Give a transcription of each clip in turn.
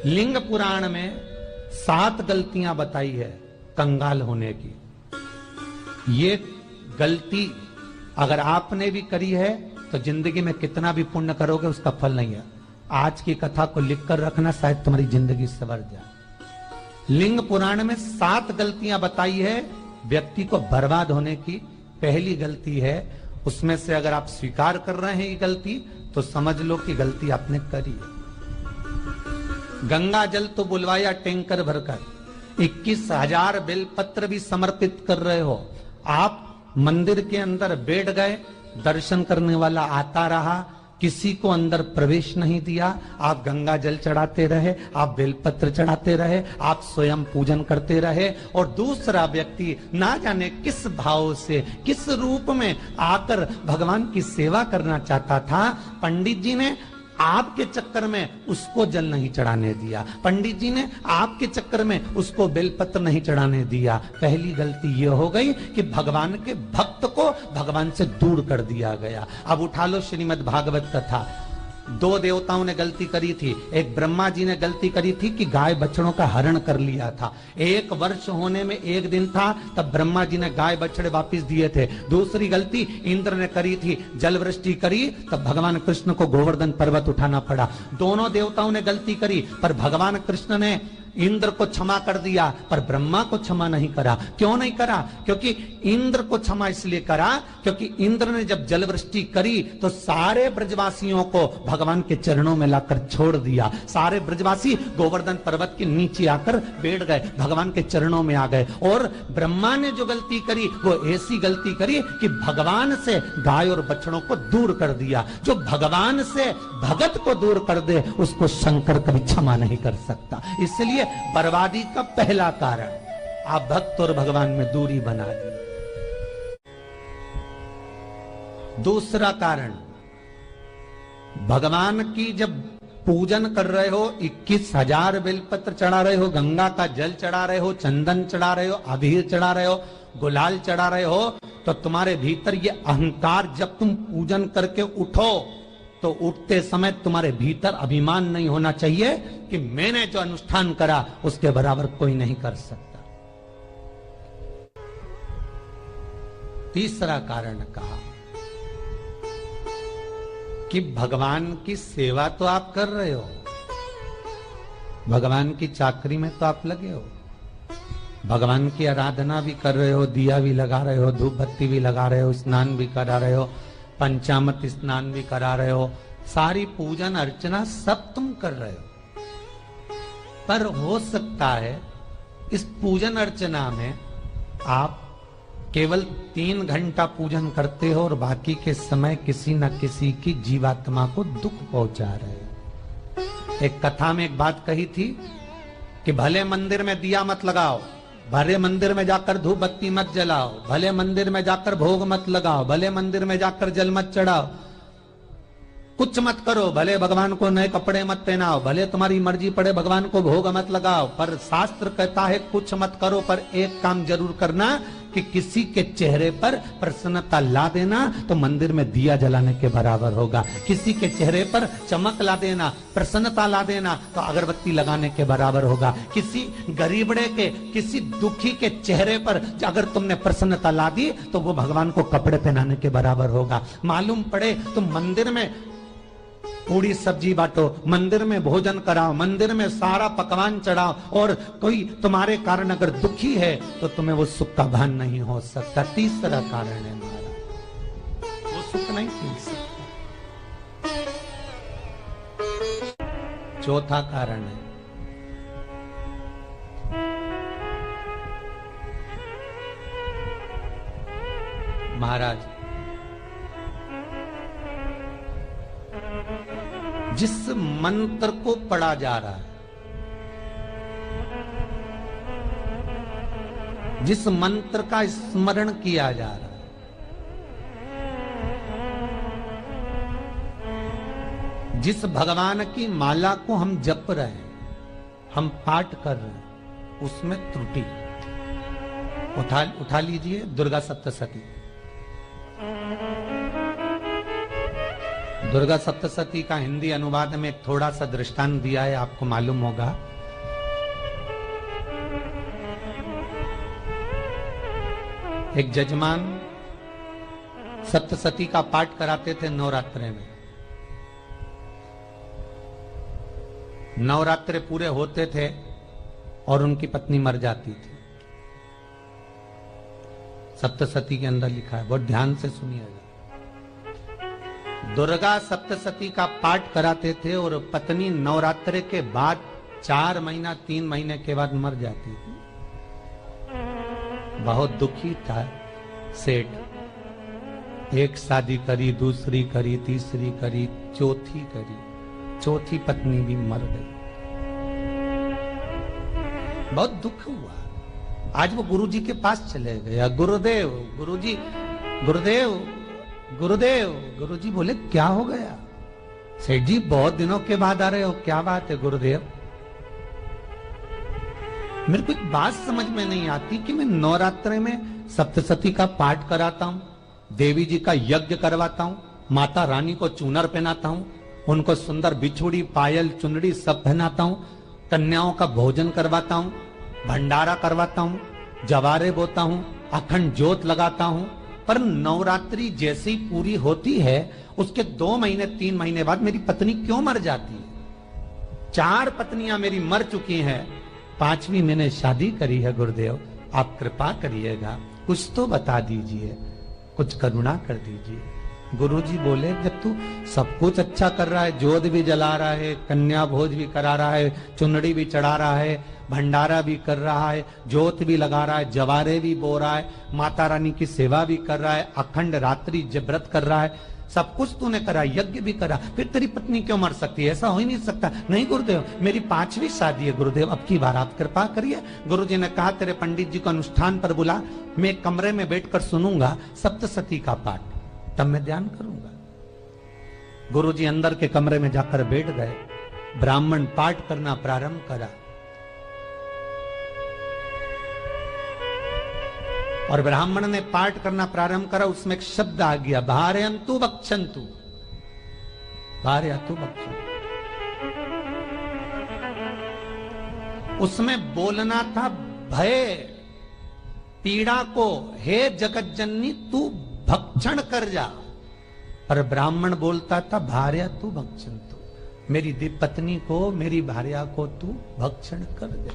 लिंग पुराण में 7 गलतियां बताई है कंगाल होने की। ये गलती अगर आपने भी करी है तो जिंदगी में कितना भी पुण्य करोगे उसका फल नहीं है। आज की कथा को लिखकर रखना, शायद तुम्हारी जिंदगी संवर जाए। लिंग पुराण में 7 गलतियां बताई है व्यक्ति को बर्बाद होने की। पहली गलती है, उसमें से अगर आप स्वीकार कर रहे हैं ये गलती तो समझ लो कि गलती आपने करी है। गंगा जल तो बुलवाया टैंकर भरकर, 21,000 बेलपत्र भी समर्पित कर रहे हो। आप मंदिर के अंदर बैठ गए, दर्शन करने वाला आता रहा, किसी को अंदर प्रवेश नहीं दिया। आप गंगा जल चढ़ाते रहे, आप बेलपत्र चढ़ाते रहे, आप स्वयं पूजन करते रहे, और दूसरा व्यक्ति ना जाने किस भाव से, किस रूप में आकर भगवान की सेवा करना चाहता था। पंडित जी ने आपके चक्कर में उसको जल नहीं चढ़ाने दिया, पंडित जी ने आपके चक्कर में उसको बेलपत्र नहीं चढ़ाने दिया। पहली गलती यह हो गई कि भगवान के भक्त को भगवान से दूर कर दिया गया। अब उठा लो श्रीमद् भागवत कथा। 2 देवताओं ने गलती करी थी। एक ब्रह्मा जी ने गलती करी थी कि गाय बछड़ों का हरण कर लिया था। 1 वर्ष होने में 1 दिन था तब ब्रह्मा जी ने गाय बछड़े वापस दिए थे। दूसरी गलती इंद्र ने करी थी, जल वृष्टि करी तब भगवान कृष्ण को गोवर्धन पर्वत उठाना पड़ा। दोनों देवताओं ने गलती करी, पर भगवान कृष्ण ने इंद्र को क्षमा कर दिया पर ब्रह्मा को क्षमा नहीं करा। क्यों नहीं करा? क्योंकि इंद्र को क्षमा इसलिए करा क्योंकि इंद्र ने जब जलवृष्टि करी तो सारे ब्रजवासियों को भगवान के चरणों में लाकर छोड़ दिया। सारे ब्रजवासी गोवर्धन पर्वत के नीचे आकर बैठ गए, भगवान के चरणों में आ गए। और ब्रह्मा ने जो गलती करी वो ऐसी गलती करी कि भगवान से गाय और बछड़ों को दूर कर दिया। जो भगवान से भगत को दूर कर दे उसको शंकर कभी क्षमा नहीं कर सकता। इसलिए बर्बादी का पहला कारण आप भक्त और भगवान में दूरी बना दी। दूसरा कारण, भगवान की जब पूजन कर रहे हो, 21,000 बेलपत्र चढ़ा रहे हो, गंगा का जल चढ़ा रहे हो, चंदन चढ़ा रहे हो, अबीर चढ़ा रहे हो, गुलाल चढ़ा रहे हो, तो तुम्हारे भीतर ये अहंकार, जब तुम पूजन करके उठो तो उठते समय तुम्हारे भीतर अभिमान नहीं होना चाहिए कि मैंने जो अनुष्ठान करा उसके बराबर कोई नहीं कर सकता। तीसरा कारण कहा कि भगवान की सेवा तो आप कर रहे हो, भगवान की चाकरी में तो आप लगे हो, भगवान की आराधना भी कर रहे हो, दिया भी लगा रहे हो, धूप बत्ती भी लगा रहे हो, स्नान भी करा रहे हो, पंचामृत स्नान भी करा रहे हो, सारी पूजन अर्चना सब तुम कर रहे हो। पर हो सकता है इस पूजन अर्चना में आप केवल 3 घंटा पूजन करते हो और बाकी के समय किसी न किसी की जीवात्मा को दुख पहुंचा रहे हो। एक कथा में एक बात कही थी कि भले मंदिर में दिया मत लगाओ, भले मंदिर में जाकर धूप बत्ती मत जलाओ, भले मंदिर में जाकर भोग मत लगाओ, भले मंदिर में जाकर जल मत चढ़ाओ, कुछ मत करो, भले भगवान को नए कपड़े मत पहनाओ, भले तुम्हारी मर्जी पड़े भगवान को भोग मत लगाओ, पर शास्त्र कहता है कुछ मत करो, पर एक काम जरूर करना कि किसी के चेहरे पर प्रसन्नता ला देना तो मंदिर में दिया जलाने के बराबर होगा। किसी के चेहरे पर चमक ला देना, प्रसन्नता ला देना तो अगरबत्ती लगाने के बराबर होगा। किसी गरीबड़े के, किसी दुखी के चेहरे पर अगर तुमने प्रसन्नता ला दी तो वो भगवान को कपड़े पहनाने के बराबर होगा। मालूम पड़े तुम मंदिर में पूरी सब्जी बांटो, मंदिर में भोजन कराओ, मंदिर में सारा पकवान चढ़ाओ, और कोई तुम्हारे कारण अगर दुखी है तो तुम्हें वो सुख का भान नहीं हो सकता। तीसरा कारण है हमारा, वो सुख नहीं मिल सकता। चौथा कारण है महाराज, जिस मंत्र को पढ़ा जा रहा है, जिस मंत्र का स्मरण किया जा रहा है, जिस भगवान की माला को हम जप रहे हैं, हम पाठ कर रहे हैं, उसमें त्रुटि। उठा लीजिए दुर्गा सप्तशती। दुर्गा सप्तशती का हिंदी अनुवाद में एक थोड़ा सा दृष्टांत दिया है, आपको मालूम होगा। एक जजमान सप्तशती का पाठ कराते थे नवरात्रे में। नवरात्रे पूरे होते थे और उनकी पत्नी मर जाती थी। सप्तशती के अंदर लिखा है, बहुत ध्यान से सुनिएगा। दुर्गा सप्तशती का पाठ कराते थे और पत्नी नवरात्रे के बाद 4 महीना 3 महीने के बाद मर जाती थी। बहुत दुखी था सेठ। एक शादी करी, दूसरी करी, तीसरी करी, चौथी करी, चौथी पत्नी भी मर गई। बहुत दुख हुआ। आज वो गुरुजी के पास चले गया, गुरुदेव, गुरुजी, गुरुदेव, गुरुदेव। गुरुजी बोले क्या हो गया? सेठ जी बहुत दिनों के बाद आ रहे हो, क्या बात है गुरुदेव? मेरे को एक बात समझ में नहीं आती कि मैं नवरात्रे में सप्तशती का पाठ कराता हूं, देवी जी का यज्ञ करवाता हूं, माता रानी को चूनर पहनाता हूं, उनको सुंदर बिछुड़ी, पायल, चुनड़ी सब पहनाता हूं, कन्याओं का भोजन करवाता हूं, भंडारा करवाता हूं, जवारे बोता हूं, अखंड ज्योत लगाता हूं, पर नवरात्रि जैसी पूरी होती है उसके 2 महीने 3 महीने बाद मेरी पत्नी क्यों मर जाती है? 4 पत्नियां मेरी मर चुकी हैं, 5वीं मैंने शादी करी है। गुरुदेव आप कृपा करिएगा, कुछ तो बता दीजिए, कुछ करुणा कर दीजिए। गुरुजी बोले जब तू सब कुछ अच्छा कर रहा है, ज्योत भी जला रहा है, कन्या भोज भी करा रहा है, चुनड़ी भी चढ़ा रहा है, भंडारा भी कर रहा है, ज्योत भी लगा रहा है, जवारे भी बो रहा है, माता रानी की सेवा भी कर रहा है, अखंड रात्रि व्रत कर रहा है, सब कुछ तूने करा, यज्ञ भी करा, फिर तेरी पत्नी क्यों मर सकती है? ऐसा हो ही नहीं सकता। नहीं गुरुदेव मेरी 5वीं शादी है गुरुदेव, अब की बार आप कृपा करिए। गुरुजी ने कहा तेरे पंडित जी को अनुष्ठान पर बुला, मैं कमरे में बैठकर सुनूंगा सप्तशती का पाठ, तब मैं ध्यान करूंगा। गुरुजी अंदर के कमरे में जाकर बैठ गए, ब्राह्मण पाठ करना प्रारंभ करा और ब्राह्मण ने पाठ करना प्रारंभ करा। उसमें एक शब्द आ गया, भार्यन्तु भक्षन्तु, भार्यन्तु भक्षन्तु। उसमें बोलना था भय पीड़ा को, हे जगत जननी तू भक्षण कर जा, पर ब्राह्मण बोलता था भार्यन्तु भक्षन्तु, मेरी पत्नी को, मेरी भार्या को तू भक्षण कर दे।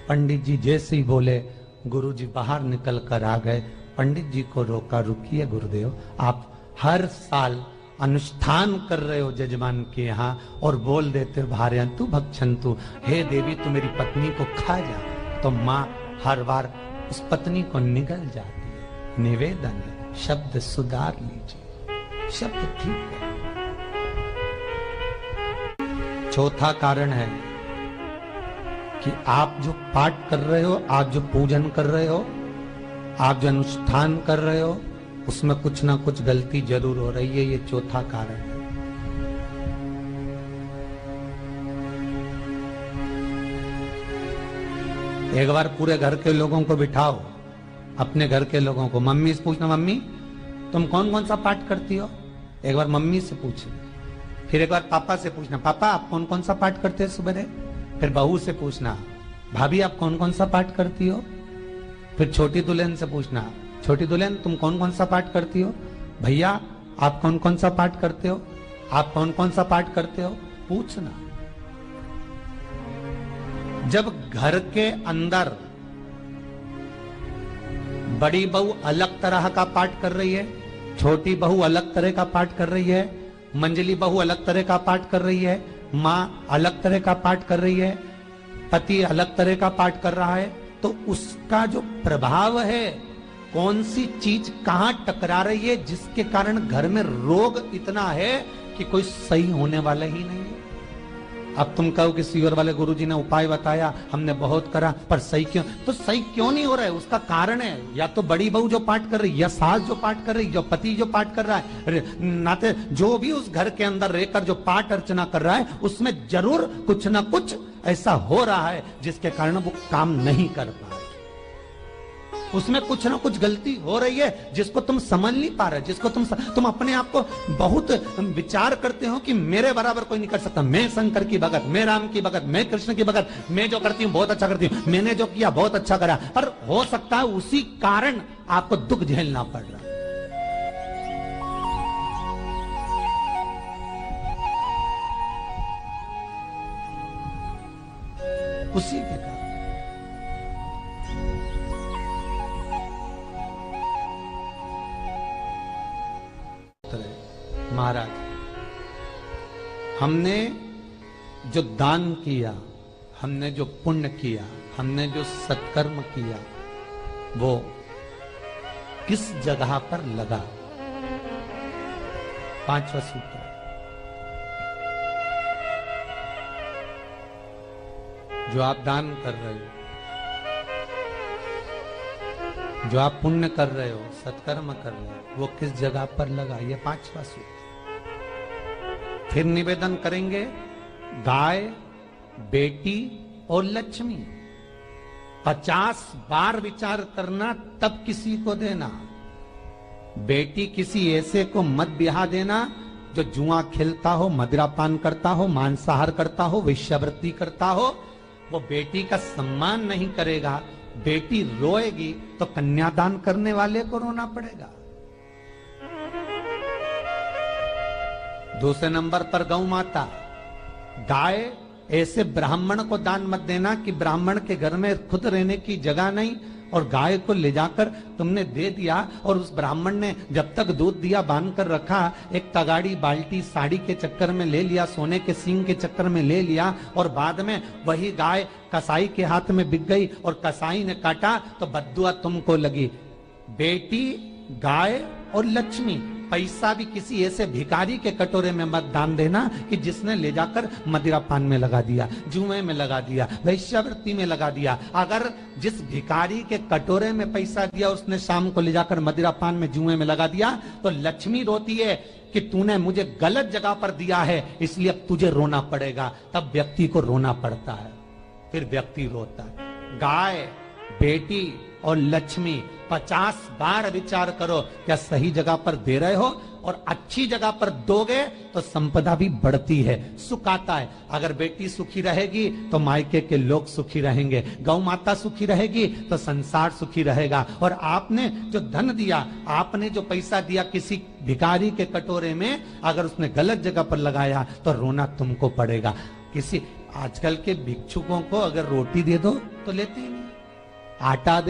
पंडित जी जैसे ही बोले गुरुजी बाहर निकल कर आ गए। पंडित जी को रोका, रुकिए गुरुदेव आप हर साल अनुष्ठान कर रहे हो जजमान के यहाँ और बोल देते भार्यन्तु भक्षन्तु, हे देवी तू मेरी पत्नी को खा जा, तो माँ हर बार उस पत्नी को निगल जाती है। निवेदन है, शब्द सुधार लीजिए, शब्द ठीक है। चौथा कारण है कि आप जो पाठ कर रहे हो, आप जो पूजन कर रहे हो, आप जो अनुष्ठान कर रहे हो, उसमें कुछ ना कुछ गलती जरूर हो रही है। ये चौथा कारण है। एक बार पूरे घर के लोगों को बिठाओ, अपने घर के लोगों को, मम्मी से पूछना मम्मी तुम कौन कौन सा पाठ करती हो? एक बार मम्मी से पूछना। फिर एक बार पापा से पूछना, पापा आप कौन कौन सा पाठ करते हैं सुबह? फिर बहू से पूछना, भाभी आप कौन कौन सा पाठ करती हो? फिर छोटी दुल्हन से पूछना, छोटी दुल्हन तुम कौन कौन सा पाठ करती हो? भैया आप कौन कौन सा पाठ करते हो? आप कौन कौन सा पाठ करते हो? पूछना। जब घर के अंदर बड़ी बहू अलग तरह का पाठ कर रही है, छोटी बहू अलग तरह का पाठ कर रही है, मंजली बहू अलग तरह का पाठ कर रही है, माँ अलग तरह का पाठ कर रही है, पति अलग तरह का पाठ कर रहा है, तो उसका जो प्रभाव है, कौन सी चीज कहां टकरा रही है, जिसके कारण घर में रोग इतना है कि कोई सही होने वाला ही नहीं है। अब तुम कहो कि सीवर वाले गुरुजी ने उपाय बताया, हमने बहुत करा, पर सही क्यों? तो सही क्यों नहीं हो रहा है? उसका कारण है या तो बड़ी बहू जो पाठ कर रही, या सास जो पाठ कर रही, जो पति जो पाठ कर रहा है, नाते जो भी उस घर के अंदर रहकर जो पाठ अर्चना कर रहा है, उसमें जरूर कुछ ना कुछ ऐसा हो रहा है जिसके कारण वो काम नहीं कर पा रहे। उसमें कुछ ना कुछ गलती हो रही है जिसको तुम समझ नहीं पा रहे, जिसको तुम अपने आप को बहुत विचार करते हो कि मेरे बराबर कोई नहीं कर सकता, मैं शंकर की भगत, मैं राम की भगत, मैं कृष्ण की भगत, मैं जो करती हूँ बहुत अच्छा करती हूँ, मैंने जो किया बहुत अच्छा करा, पर हो सकता है उसी कारण आपको दुख झेलना पड़ रहा। उसी के कारण महाराज, हमने जो दान किया, हमने जो पुण्य किया, हमने जो सत्कर्म किया, वो किस जगह पर लगा? पांचवा सूत्र, जो आप दान कर रहे हो, जो आप पुण्य कर रहे हो, सत्कर्म कर रहे हो, वो किस जगह पर लगा? ये पांचवा सूत्र। फिर निवेदन करेंगे, गाय, बेटी और लक्ष्मी 50 बार विचार करना, तब किसी को देना। बेटी किसी ऐसे को मत ब्याह देना जो जुआ खेलता हो, मदिरापान करता हो, मांसाहार करता हो, वेश्यावृत्ति करता हो। वो बेटी का सम्मान नहीं करेगा। बेटी रोएगी तो कन्यादान करने वाले को रोना पड़ेगा। दूसरे नंबर पर गौ माता, गाय ऐसे ब्राह्मण को दान मत देना कि ब्राह्मण के घर में खुद रहने की जगह नहीं और गाय को ले जाकर तुमने दे दिया और उस ब्राह्मण ने जब तक दूध दिया बांध कर रखा, एक तगाड़ी बाल्टी साड़ी के चक्कर में ले लिया, सोने के सींग के चक्कर में ले लिया और बाद में वही गाय कसाई के हाथ में बिक गई और कसाई ने काटा तो बद्दुआ तुमको लगी। बेटी, गाय और लक्ष्मी, पैसा भी किसी ऐसे भिखारी के कटोरे में मत दान देना कि जिसने ले जाकर मदिरापान में लगा दिया, जुए में लगा दिया, वेश्यावृत्ति में लगा दिया। अगर जिस भिखारी के कटोरे में पैसा दिया उसने शाम को ले जाकर मदिरापान में, जुए में लगा दिया, तो लक्ष्मी रोती है कि तूने मुझे गलत जगह पर दिया है, इसलिए अब तुझे रोना पड़ेगा। तब व्यक्ति को रोना पड़ता है, फिर व्यक्ति रोता है। गाय, बेटी और लक्ष्मी 50 बार विचार करो, क्या सही जगह पर दे रहे हो? और अच्छी जगह पर दोगे तो संपदा भी बढ़ती है, सुख आता है। अगर बेटी सुखी रहेगी तो मायके के लोग सुखी रहेंगे, गौ माता सुखी रहेगी तो संसार सुखी रहेगा। और आपने जो धन दिया, आपने जो पैसा दिया किसी भिखारी के कटोरे में, अगर उसने गलत जगह पर लगाया तो रोना तुमको पड़ेगा। किसी आजकल के भिक्षुकों को अगर रोटी दे दो तो लेते ही नहीं, आटा दे